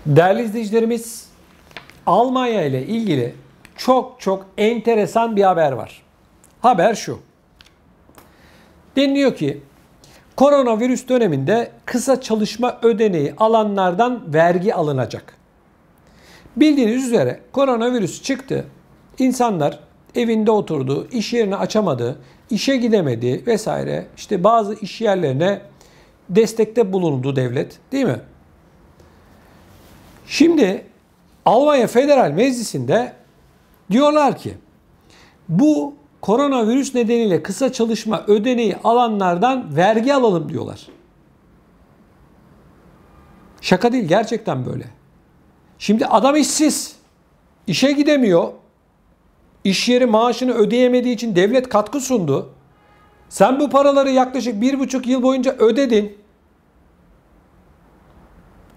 Değerli izleyicilerimiz, Almanya ile ilgili çok enteresan bir haber var. Haber şu. Deniliyor ki koronavirüs döneminde kısa çalışma ödeneği alanlardan vergi alınacak. Bildiğiniz üzere koronavirüs çıktı. İnsanlar evinde oturdu, iş yerini açamadı, işe gidemedi vesaire. İşte bazı iş yerlerine destekte bulundu devlet, değil mi? Şimdi Almanya Federal Meclisi'nde diyorlar ki bu koronavirüs nedeniyle kısa çalışma ödeneği alanlardan vergi alalım diyorlar. Şaka değil, gerçekten böyle. Şimdi adam işsiz, işe gidemiyor, iş yeri maaşını ödeyemediği için devlet katkı sundu. Sen bu paraları yaklaşık 1,5 yıl boyunca ödedin.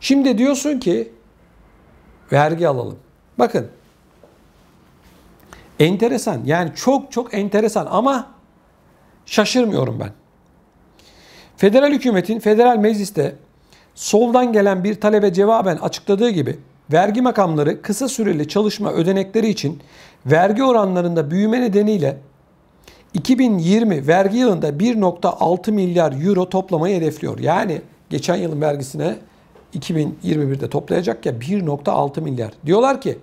Şimdi diyorsun ki vergi alalım. Bakın. Enteresan. Yani çok enteresan ama şaşırmıyorum ben. Federal hükümetin federal mecliste soldan gelen bir talebe cevaben açıkladığı gibi vergi makamları kısa süreli çalışma ödenekleri için vergi oranlarında büyüme nedeniyle 2020 vergi yılında 1,6 milyar euro toplamayı hedefliyor. Yani geçen yılın vergisine 2021'de toplayacak ya 1,6 milyar. Diyorlar ki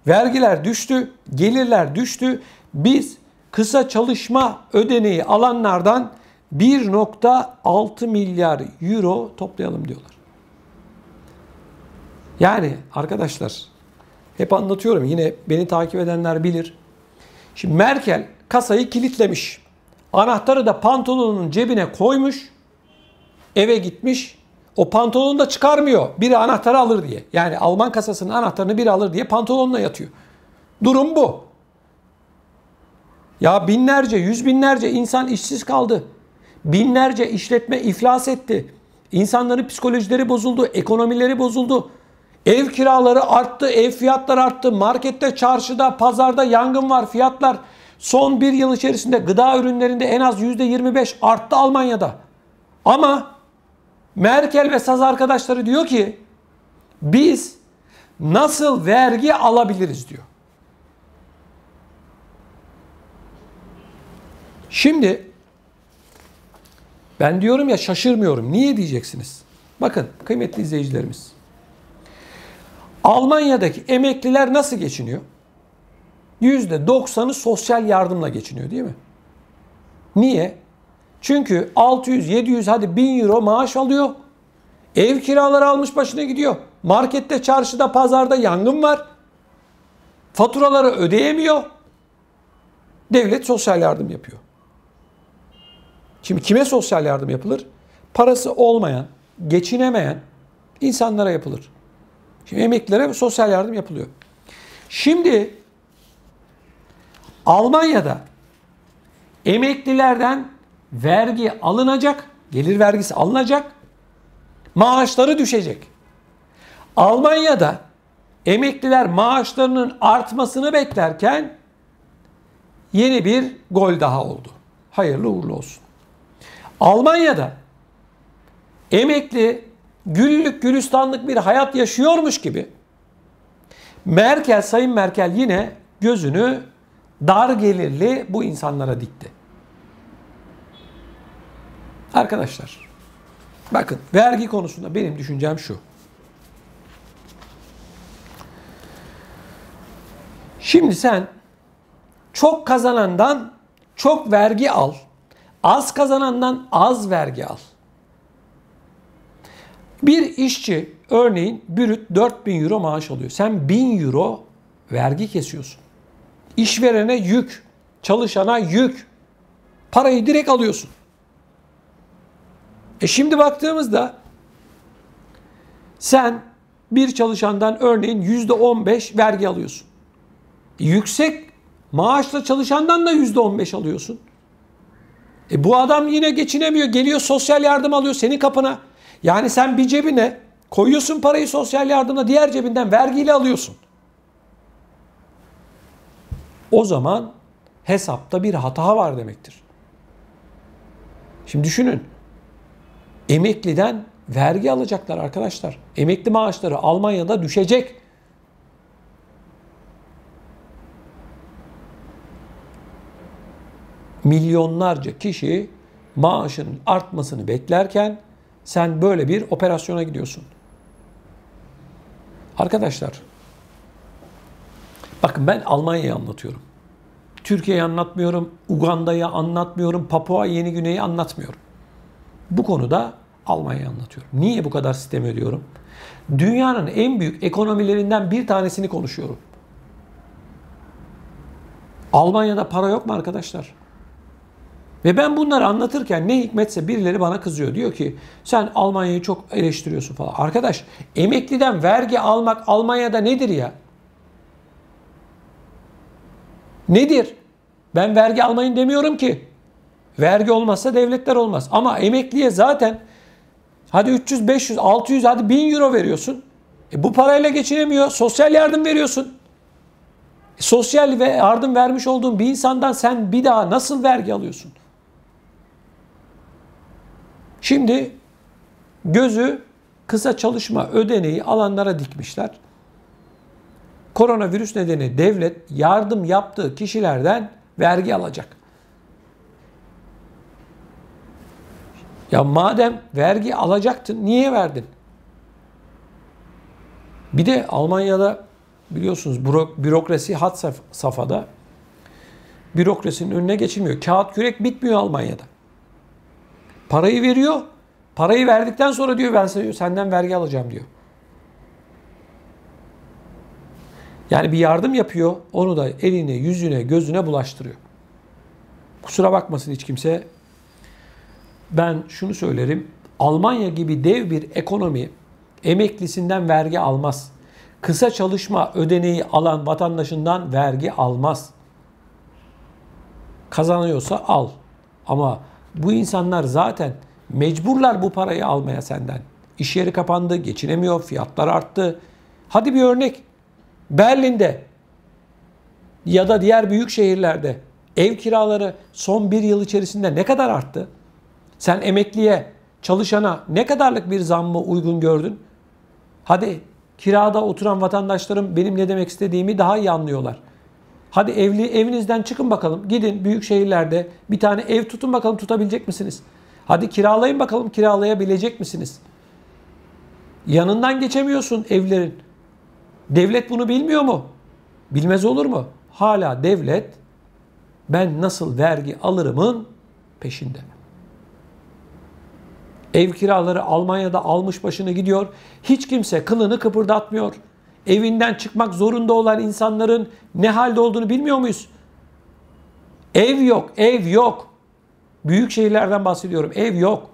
vergiler düştü, gelirler düştü. Biz kısa çalışma ödeneği alanlardan 1,6 milyar euro toplayalım diyorlar. Yani arkadaşlar hep anlatıyorum, yine beni takip edenler bilir. Şimdi Merkel kasayı kilitlemiş. Anahtarı da pantolonunun cebine koymuş. Eve gitmiş. O pantolonu da çıkarmıyor. Biri anahtarı alır diye. Yani Alman kasasının anahtarını biri alır diye pantolonla yatıyor. Durum bu. Ya binlerce, yüz binlerce insan işsiz kaldı. Binlerce işletme iflas etti. İnsanların psikolojileri bozuldu, ekonomileri bozuldu. Ev kiraları arttı, ev fiyatları arttı. Markette, çarşıda, pazarda yangın var. Fiyatlar son bir yıl içerisinde gıda ürünlerinde en az %25 arttı Almanya'da. Ama Merkel ve saz arkadaşları diyor ki biz nasıl vergi alabiliriz diyor. Şimdi ben diyorum ya, şaşırmıyorum. Niye diyeceksiniz? Bakın kıymetli izleyicilerimiz. Almanya'daki emekliler nasıl geçiniyor? %90'ı sosyal yardımla geçiniyor, değil mi? Niye? Çünkü 600, 700 hadi 1000 euro maaş alıyor. Ev kiraları almış başına gidiyor. Markette, çarşıda, pazarda yangın var. Faturaları ödeyemiyor. Devlet sosyal yardım yapıyor. Şimdi kime sosyal yardım yapılır? Parası olmayan, geçinemeyen insanlara yapılır. Şimdi emeklilere sosyal yardım yapılıyor. Şimdi Almanya'da emeklilerden vergi alınacak, gelir vergisi alınacak, maaşları düşecek. Almanya'da emekliler maaşlarının artmasını beklerken yeni bir gol daha oldu. Hayırlı uğurlu olsun. Almanya'da emekli güllük gülistanlık bir hayat yaşıyormuş gibi Sayın Merkel yine gözünü dar gelirli bu insanlara dikti. Arkadaşlar bakın, vergi konusunda benim düşüncem şu. Şimdi sen çok kazanandan çok vergi al. Az kazanandan az vergi al. Bir işçi örneğin brüt 4.000 euro maaş alıyor. Sen 1000 euro vergi kesiyorsun. İşverene yük, çalışana yük. Parayı direkt alıyorsun. Şimdi baktığımızda sen bir çalışandan örneğin %15 vergi alıyorsun. Yüksek maaşla çalışandan da %15 alıyorsun. Bu adam yine geçinemiyor. Geliyor sosyal yardım alıyor senin kapına. Yani sen bir cebine koyuyorsun parayı sosyal yardımla, diğer cebinden vergiyle alıyorsun. O zaman hesapta bir hata var demektir. Şimdi düşünün. Emekliden vergi alacaklar arkadaşlar. Emekli maaşları Almanya'da düşecek. Milyonlarca kişi maaşının artmasını beklerken sen böyle bir operasyona gidiyorsun. Arkadaşlar, bakın ben Almanya'yı anlatıyorum. Türkiye'yi anlatmıyorum, Uganda'yı anlatmıyorum, Papua Yeni Güney'i anlatmıyorum. Bu konuda Almanya'yı anlatıyorum. Niye bu kadar sitem ediyorum? Dünyanın en büyük ekonomilerinden bir tanesini konuşuyorum. Almanya'da para yok mu arkadaşlar? Ve ben bunları anlatırken ne hikmetse birileri bana kızıyor. Diyor ki sen Almanya'yı çok eleştiriyorsun falan. Arkadaş, emekliden vergi almak Almanya'da nedir ya? Nedir? Ben vergi almayın demiyorum ki. Vergi olmazsa devletler olmaz. Ama emekliye zaten hadi 300, 500, 600, hadi 1000 euro veriyorsun. Bu parayla geçinemiyor. Sosyal yardım veriyorsun. Sosyal ve yardım vermiş olduğun bir insandan sen bir daha nasıl vergi alıyorsun? Şimdi gözü kısa çalışma ödeneği alanlara dikmişler. Koronavirüs nedeni devlet yardım yaptığı kişilerden vergi alacak. Ya madem vergi alacaktın, niye verdin? Bir de Almanya'da biliyorsunuz bürokrasi had safhada. Bürokrasinin önüne geçilmiyor. Kağıt kürek bitmiyor Almanya'da. Parayı veriyor. Parayı verdikten sonra diyor ben senden vergi alacağım diyor. Yani bir yardım yapıyor. Onu da eline, yüzüne, gözüne bulaştırıyor. Kusura bakmasın hiç kimse. Ben şunu söylerim. Almanya gibi dev bir ekonomi emeklisinden vergi almaz. Kısa çalışma ödeneği alan vatandaşından vergi almaz. Kazanıyorsa al. Ama bu insanlar zaten mecburlar bu parayı almaya senden. İş yeri kapandı, geçinemiyor, fiyatlar arttı. Hadi bir örnek. Berlin'de ya da diğer büyük şehirlerde ev kiraları son bir yıl içerisinde ne kadar arttı? Sen emekliye, çalışana ne kadarlık bir zammı uygun gördün? Hadi kirada oturan vatandaşlarım benim ne demek istediğimi daha iyi anlıyorlar. Hadi evinizden çıkın bakalım. Gidin büyük şehirlerde bir tane ev tutun bakalım, tutabilecek misiniz? Hadi kiralayın bakalım, kiralayabilecek misiniz? Yanından geçemiyorsun evlerin. Devlet bunu bilmiyor mu? Bilmez olur mu? Hala devlet ben nasıl vergi alırımın peşinde. Ev kiraları Almanya'da almış başını gidiyor. Hiç kimse kılını kıpırdatmıyor. Evinden çıkmak zorunda olan insanların ne halde olduğunu bilmiyor muyuz? Ev yok, ev yok. Büyük şehirlerden bahsediyorum. Ev yok.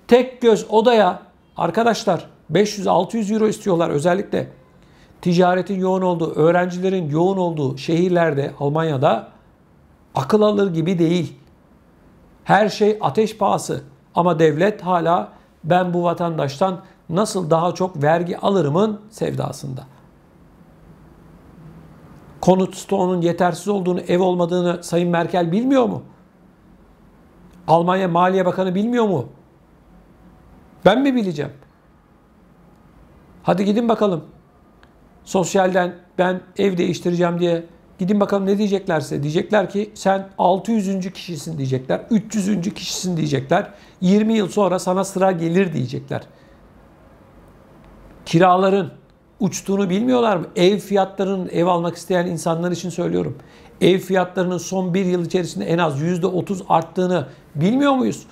Tek göz odaya arkadaşlar 500-600 euro istiyorlar özellikle. Ticaretin yoğun olduğu, öğrencilerin yoğun olduğu şehirlerde Almanya'da akıl alır gibi değil. Her şey ateş pahası. Ama devlet hala ben bu vatandaştan nasıl daha çok vergi alırımın sevdasında. Konut stoğunun yetersiz olduğunu, ev olmadığını Sayın Merkel bilmiyor mu? Almanya Maliye Bakanı bilmiyor mu? Ben mi bileceğim? Hadi gidin bakalım. Sosyalden ben ev değiştireceğim diye gidin bakalım ne diyeceklerse. Diyecekler ki sen 600. kişisin diyecekler. 300. kişisin diyecekler. 20 yıl sonra sana sıra gelir diyecekler. Kiraların uçtuğunu bilmiyorlar mı? Ev fiyatlarının, ev almak isteyen insanlar için söylüyorum. Ev fiyatlarının son bir yıl içerisinde en az %30 arttığını bilmiyor muyuz?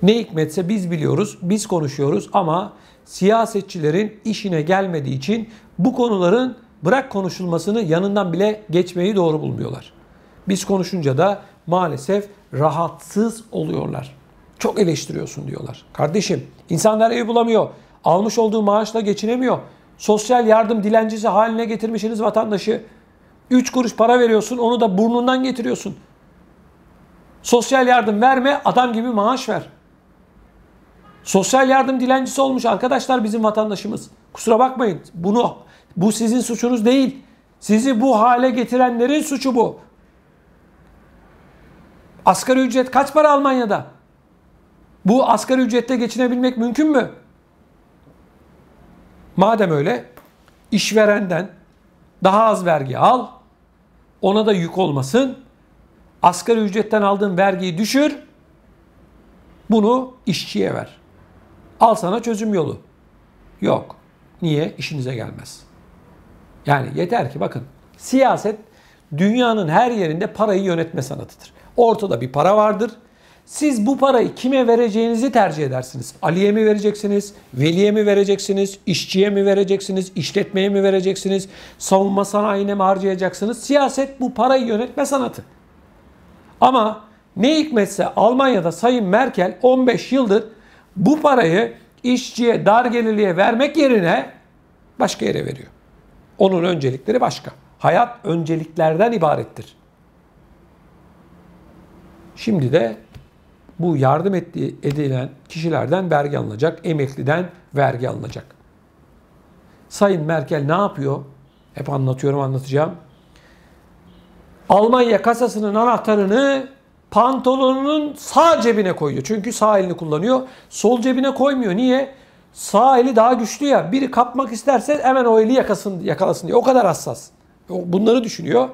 Ne hikmetse biz biliyoruz, biz konuşuyoruz ama siyasetçilerin işine gelmediği için bu konuların bırak konuşulmasını yanından bile geçmeyi doğru bulmuyorlar. Biz konuşunca da maalesef rahatsız oluyorlar. Çok eleştiriyorsun diyorlar. Kardeşim, insanlar ev bulamıyor. Almış olduğu maaşla geçinemiyor. Sosyal yardım dilencisi haline getirmişsiniz vatandaşı. 3 kuruş para veriyorsun, onu da burnundan getiriyorsun. Sosyal yardım verme, adam gibi maaş ver. Sosyal yardım dilencisi olmuş arkadaşlar bizim vatandaşımız. Kusura bakmayın. Bu sizin suçunuz değil. Sizi bu hale getirenlerin suçu bu. Asgari ücret kaç para Almanya'da? Bu asgari ücretle geçinebilmek mümkün mü? Madem öyle, işverenden daha az vergi al, ona da yük olmasın. Asgari ücretten aldığın vergiyi düşür, bunu işçiye ver. Al sana çözüm yolu. Yok. Niye? İşinize gelmez. Yani yeter ki bakın, siyaset dünyanın her yerinde parayı yönetme sanatıdır. Ortada bir para vardır. Siz bu parayı kime vereceğinizi tercih edersiniz. Ali'ye mi vereceksiniz? Veli'ye mi vereceksiniz? İşçiye mi vereceksiniz? İşletmeye mi vereceksiniz? Savunma sanayine mi harcayacaksınız? Siyaset bu parayı yönetme sanatı. Ama ne hikmetse Almanya'da Sayın Merkel 15 yıldır bu parayı işçiye, dar gelirliye vermek yerine başka yere veriyor. Onun öncelikleri başka. Hayat önceliklerden ibarettir. Şimdi de bu yardım edilen kişilerden vergi alınacak, emekliden vergi alınacak. Sayın Merkel ne yapıyor? Hep anlatıyorum, anlatacağım. Almanya kasasının anahtarını pantolonunun sağ cebine koyuyor. Çünkü sağ elini kullanıyor. Sol cebine koymuyor. Niye? Sağ eli daha güçlü ya. Biri kapmak isterse hemen o eli yakalasın diye. O kadar hassas. Bunları düşünüyor.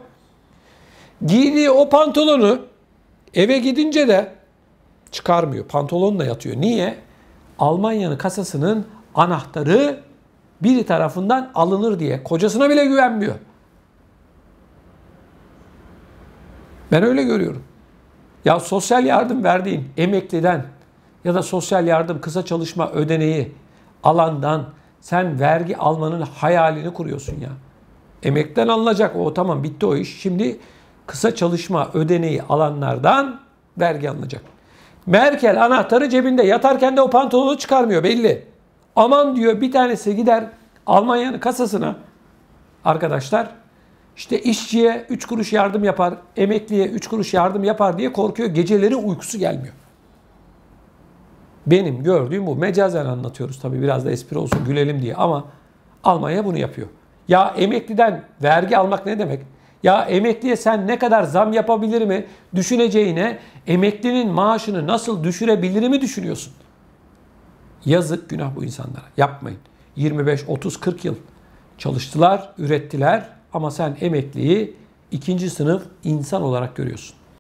Giydiği o pantolonu eve gidince de çıkarmıyor. Pantolonla yatıyor. Niye? Almanya'nın kasasının anahtarı biri tarafından alınır diye. Kocasına bile güvenmiyor. Ben öyle görüyorum. Ya sosyal yardım verdiğin emekliden ya da sosyal yardım kısa çalışma ödeneği alandan sen vergi almanın hayalini kuruyorsun ya. Emekten alınacak, o tamam, bitti o iş. Şimdi kısa çalışma ödeneği alanlardan vergi alınacak. Merkel anahtarı cebinde, yatarken de o pantolonu çıkarmıyor belli. Aman diyor, bir tanesi gider Almanya'nın kasasına, arkadaşlar işte işçiye 3 kuruş yardım yapar, emekliye 3 kuruş yardım yapar diye korkuyor. Geceleri uykusu gelmiyor. Benim gördüğüm bu. Mecazen anlatıyoruz tabii, biraz da espri olsun, gülelim diye, ama Almanya bunu yapıyor. Ya emekliden vergi almak ne demek? Ya emekliye sen ne kadar zam yapabilir mi düşüneceğine, emeklinin maaşını nasıl düşürebilir mi düşünüyorsun? Yazık, günah bu insanlara. Yapmayın. 25, 30, 40 yıl çalıştılar, ürettiler, ama sen emekliyi ikinci sınıf insan olarak görüyorsun.